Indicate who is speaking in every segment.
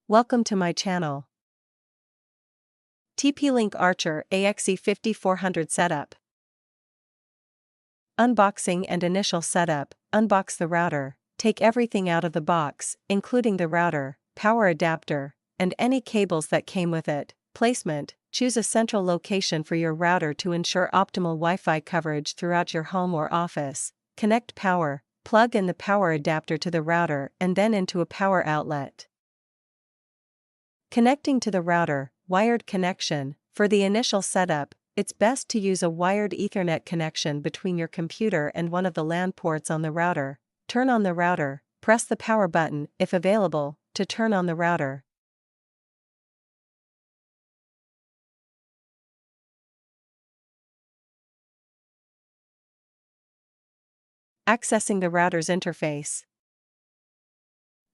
Speaker 1: Welcome to my channel. TP-Link Archer AXE5400 Setup. Unboxing and initial setup. Unbox the router. Take everything out of the box, including the router, power adapter, and any cables that came with it. Placement. Choose a central location for your router to ensure optimal Wi-Fi coverage throughout your home or office. Connect power. Plug in the power adapter to the router and then into a power outlet. Connecting to the router. Wired connection. For the initial setup, it's best to use a wired Ethernet connection between your computer and one of the LAN ports on the router. Turn on the router. Press the power button, if available, to turn on the router. Accessing the router's interface.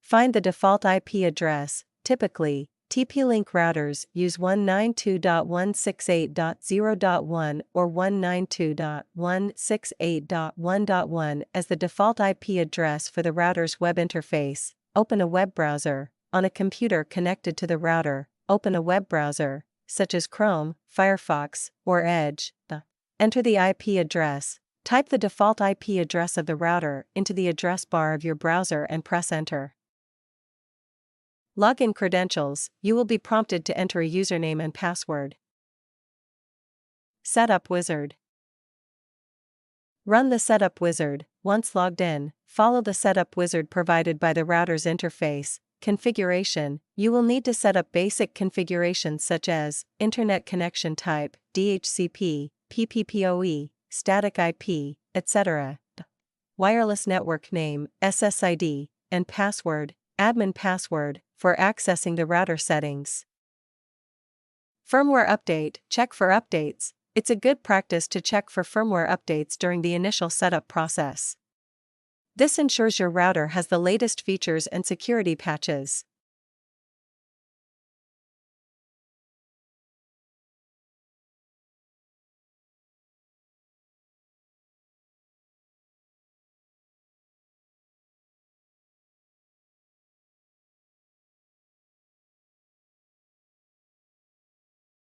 Speaker 1: Find the default IP address. Typically, TP-Link routers use 192.168.0.1 or 192.168.1.1 as the default IP address for the router's web interface. Open a web browser. On a computer connected to the router, open a web browser, such as Chrome, Firefox, or Edge. Enter the IP address. Type the default IP address of the router into the address bar of your browser and press Enter. Login credentials. You will be prompted to enter a username and password. Setup Wizard. Run the Setup Wizard. Once logged in, follow the Setup Wizard provided by the router's interface. Configuration. You will need to set up basic configurations such as Internet Connection Type, DHCP, PPPoE, Static IP, etc. Wireless Network Name, SSID, and Password, Admin Password, for accessing the router settings. Firmware Update. Check for updates. It's a good practice to check for firmware updates during the initial setup process. This ensures your router has the latest features and security patches.